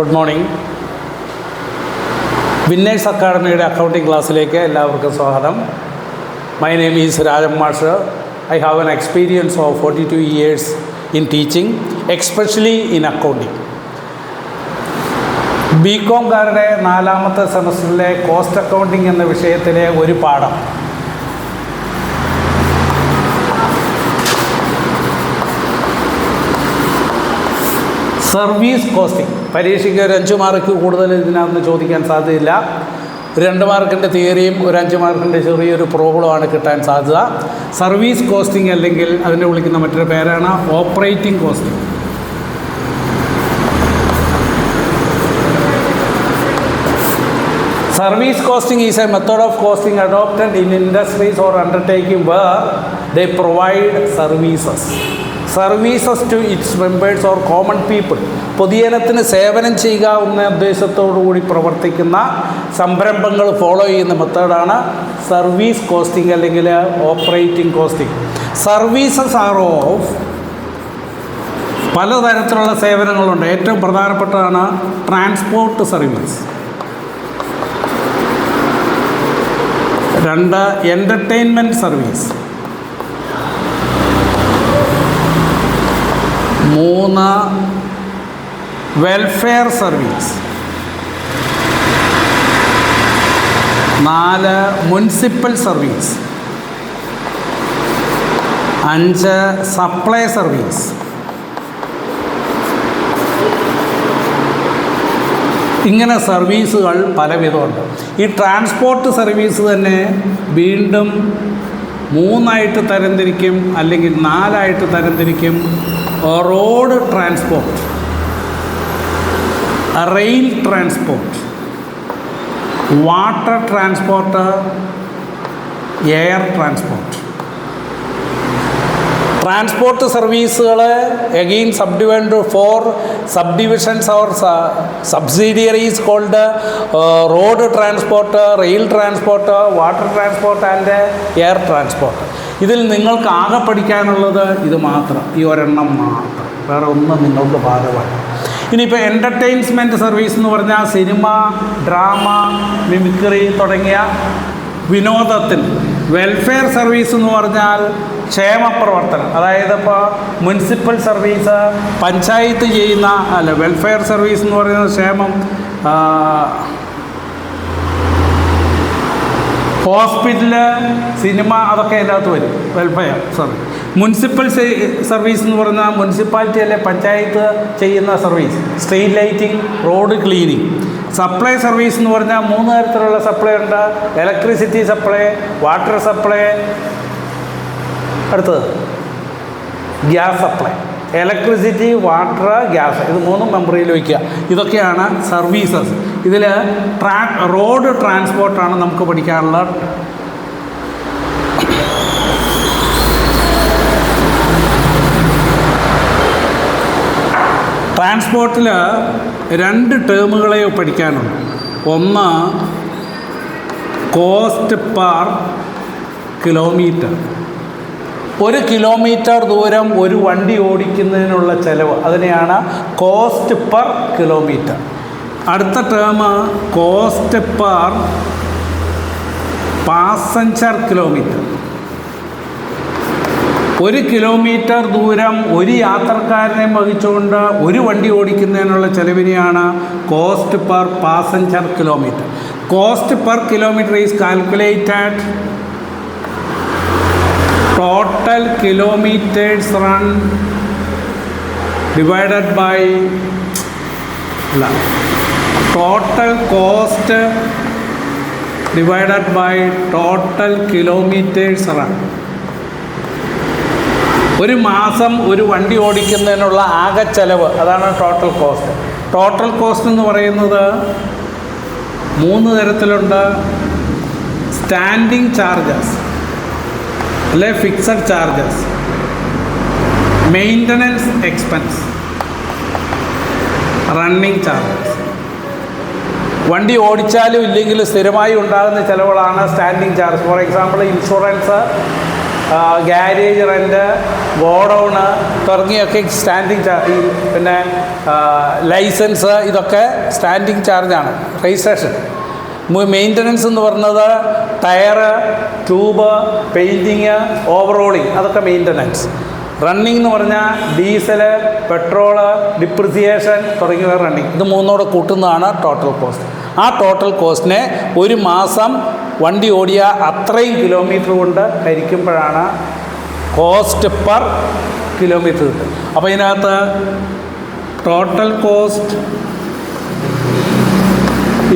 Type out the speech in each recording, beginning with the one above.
Good morning. Winners അക്കാഡമിയുടെ accounting ക്ലാസ്സിലേക്ക് എല്ലാവർക്കും സ്വാഗതം. മൈ നെയിം ഈസ് രാജൻ മാഷ്. I have an experience of 42 years in teaching, especially in accounting. ബികോംകാരുടെ 4ാമത്തെ സെമസ്റ്ററിലെ കോസ്റ്റ് അക്കൗണ്ടിംഗ് എന്ന വിഷയത്തിലെ ഒരു പാഠം സർവീസ് കോസ്റ്റിംഗ്. പരീക്ഷയ്ക്ക് ഒരു 5 മാർക്ക് കൂടുതൽ ഇതിനകത്ത് ചോദിക്കാൻ സാധ്യതയില്ല. 2 മാർക്കിൻ്റെ തിയറിയും ഒരു 5 മാർക്കിൻ്റെ ചെറിയൊരു പ്രോബ്ലമാണ് കിട്ടാൻ സാധ്യത. സർവീസ് കോസ്റ്റിംഗ് അല്ലെങ്കിൽ അതിനെ വിളിക്കുന്ന മറ്റൊരു പേരാണ് operating costing. Service costing is a method of costing adopted in industries or undertaking where they provide services to its members or common people. പൊതുജനത്തിന് സേവനം ചെയ്യുക എന്ന ഉദ്ദേശത്തോടു കൂടി പ്രവർത്തിക്കുന്ന സംരംഭങ്ങൾ ഫോളോ ചെയ്യുന്ന മെത്തേഡാണ് സർവീസ് കോസ്റ്റിംഗ് അല്ലെങ്കിൽ operating costing. Services are of പലതരത്തിലുള്ള സേവനങ്ങളുണ്ട്. ഏറ്റവും പ്രധാനപ്പെട്ടതാണ് transport service. 2 entertainment service. 3 welfare service. 4 municipal service. 5 supply service. ഇങ്ങനെ സർവീസുകൾ പലവിധമുണ്ട്. ഈ ട്രാൻസ്പോർട്ട് സർവീസ് തന്നെ വീണ്ടും 3 തരംതിരിക്കും, അല്ലെങ്കിൽ 4 തരംതിരിക്കും. Road transport, rail transport, water transport, air transport. Transport സർവീസുകൾ again subdivide to 4 subdivisions or subsidiaries called road transport, rail transport, water transport and air transport. ഇതിൽ നിങ്ങൾക്ക് ആകെ പഠിക്കാനുള്ളത് ഇത് മാത്രം, ഈ ഒരെണ്ണം മാത്രം, വേറെ ഒന്നും നിങ്ങൾക്ക് ഭാഗമാണ്. ഇനിയിപ്പോൾ എൻ്റർടൈൻമെൻറ്റ് സർവീസ് എന്ന് പറഞ്ഞാൽ സിനിമ, ഡ്രാമ, മിമിക്രി തുടങ്ങിയ വിനോദത്തിന്. വെൽഫെയർ സർവീസ് എന്ന് പറഞ്ഞാൽ ക്ഷേമപ്രവർത്തനം, അതായത് ഇപ്പോൾ മുനിസിപ്പൽ സർവീസ് പഞ്ചായത്ത് ചെയ്യുന്ന വെൽഫെയർ സർവീസ് എന്ന് പറയുന്നത് ക്ഷേമം, ഹോസ്പിറ്റല്, സിനിമ, അതൊക്കെ അതിനകത്ത് വരും വെൽഫെയർ സർവീസ്. മുനിസിപ്പൽ സർവീസ് എന്ന് പറഞ്ഞാൽ മുനിസിപ്പാലിറ്റി അല്ലെ പഞ്ചായത്ത് ചെയ്യുന്ന service, street lighting, road cleaning. Supply service എന്ന് പറഞ്ഞാൽ 3 തരത്തിലുള്ള സപ്ലൈ ഉണ്ട്. ഇലക്ട്രിസിറ്റി സപ്ലൈ, വാട്ടർ സപ്ലൈ, അടുത്തത് gas supply. Electricity, water, gas, ഇത് 3 മെമ്മറിയിൽ വയ്ക്കുക. ഇതൊക്കെയാണ് സർവീസസ്. ഇതിൽ റോഡ് ട്രാൻസ്പോർട്ടാണ് നമുക്ക് പഠിക്കാനുള്ള. ട്രാൻസ്പോർട്ടിൽ 2 ടേമുകളെ പഠിക്കാനുണ്ട്. ഒന്ന് കോസ്റ്റ് പെർ കിലോമീറ്റർ. 1 കിലോമീറ്റർ ദൂരം ഒരു വണ്ടി ഓടിക്കുന്നതിനുള്ള ചിലവ്, അതിനെയാണ് കോസ്റ്റ് പെർ കിലോമീറ്റർ. അടുത്ത term cost per passenger kilometre. 1 kilometre ദൂരം ഒരു യാത്രക്കാരനെ വഹിച്ചുകൊണ്ട് ഒരു വണ്ടി ഓടിക്കുന്നതിനുള്ള ചിലവിനെയാണ് cost per passenger kilometre. Cost per kilometre is calculated total kilometers run divided by total cost divided by total kilometers run. ഒരു മാസം ഒരു വണ്ടി ഓടിക്കുന്നതിനുള്ള ആകെ ചെലവ്, അതാണ് ടോട്ടൽ കോസ്റ്റ്. ടോട്ടൽ കോസ്റ്റ് എന്ന് പറയുന്നത് 3 തരത്തിലുണ്ട്. സ്റ്റാൻഡിങ് ചാർജസ് അല്ലെ fixed charges, maintenance expense, running charges. വണ്ടി ഓടിച്ചാലും ഇല്ലെങ്കിലും സ്ഥിരമായി ഉണ്ടാകുന്ന ചിലവുകളാണ് standing charge. For example insurance, garage rent, godown തുടങ്ങിയൊക്കെ സ്റ്റാൻഡിങ് ചാർജ്. പിന്നെ ലൈസൻസ് ഇതൊക്കെ സ്റ്റാൻഡിങ് ചാർജാണ്. രജിസ്ട്രേഷൻ. മെയിൻ്റനൻസ് എന്ന് പറഞ്ഞത് ടയറ്, ട്യൂബ്, പെയിൻറ്റിങ്, ഓവറോളിങ് അതൊക്കെ മെയിൻ്റനൻസ്. റണ്ണിങ് എന്ന് പറഞ്ഞാൽ ഡീസല്, പെട്രോള്, ഡിപ്രിസിയേഷൻ തുടങ്ങിയവ റണ്ണിങ്. ഇത് മൂന്നോടെ കൂട്ടുന്നതാണ് ടോട്ടൽ കോസ്റ്റ്. ആ ടോട്ടൽ കോസ്റ്റിനെ ഒരു മാസം വണ്ടി ഓടിയ അത്രയും കിലോമീറ്റർ കൊണ്ട് ഹരിക്കുമ്പോഴാണ് കോസ്റ്റ് പെർ കിലോമീറ്റർ കിട്ടും. അപ്പോൾ ഇതിനകത്ത് total cost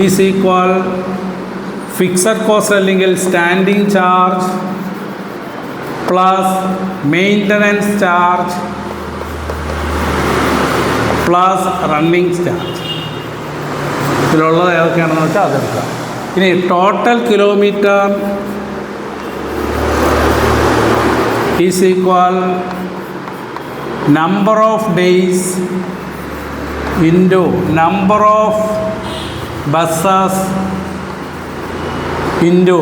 is equal fixed cost അല്ലെങ്കിൽ standing charge plus maintenance charge plus running charge. ഇതിലുള്ളത് ഏതൊക്കെയാണെന്ന് വെച്ചാൽ അതെടുക്കാം. ഇനി total kilometre is equal number of days into number of buses into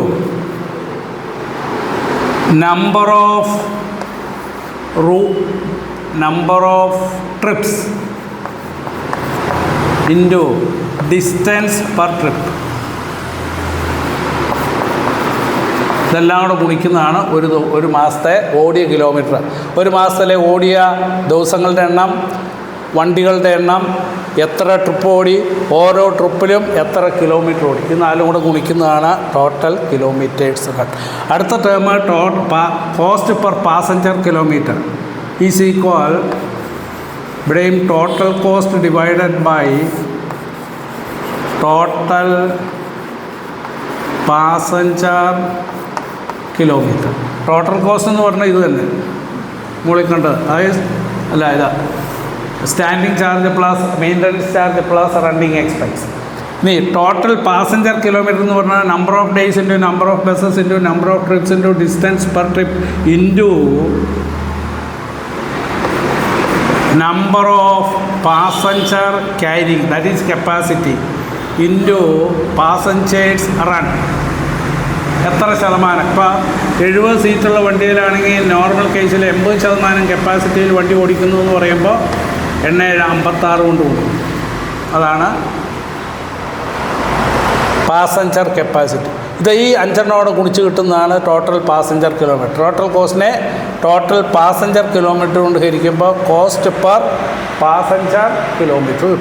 number of trips into distance per trip. ഇതെല്ലാം കൂടെ ഗുണിക്കുന്നതാണ് ഒരു മാസത്തെ ഓടിയ കിലോമീറ്റർ. ഒരു മാസത്തിലെ ഓടിയ ദിവസങ്ങളുടെ എണ്ണം, വണ്ടികളുടെ എണ്ണം, എത്ര ട്രിപ്പ് ഓടി, ഓരോ ട്രിപ്പിലും എത്ര കിലോമീറ്റർ ഓടി, ഇത് നാലും കൂടെ ഗുണിക്കുന്നതാണ് ടോട്ടൽ കിലോമീറ്റേഴ്സ് റൺ. അടുത്ത term cost per passenger kilometre is equal, ഇവിടെയും total cost divided by total passenger kilometre. Total cost എന്ന് പറഞ്ഞാൽ ഇത് തന്നെ മുകളിൽ കണ്ടത്, അതായത് അല്ല ഇതാ standing charge plus maintenance charge plus running expense. ഇനി ടോട്ടൽ പാസഞ്ചർ കിലോമീറ്റർ എന്ന് പറഞ്ഞാൽ number of days into number of buses into number of trips into distance per trip into number of passenger carrying, that is capacity, into passengers run. എത്ര ശതമാനം? ഇപ്പോൾ 70 സീറ്റുള്ള വണ്ടിയിലാണെങ്കിൽ normal കേസിൽ 80% കപ്പാസിറ്റിയിൽ വണ്ടി ഓടിക്കുന്നു എന്ന് പറയുമ്പോൾ 856 കൊണ്ട് കൂടും. അതാണ് പാസഞ്ചർ കപ്പാസിറ്റി. ഇത് ഈ 5 ഗുണിച്ച് കിട്ടുന്നതാണ് ടോട്ടൽ പാസഞ്ചർ കിലോമീറ്റർ. ടോട്ടൽ കോസ്റ്റിനെ ടോട്ടൽ പാസഞ്ചർ കിലോമീറ്റർ കൊണ്ട് ഹരിക്കുമ്പോൾ കോസ്റ്റ് പെർ പാസഞ്ചർ കിലോമീറ്റർ കിട്ടും.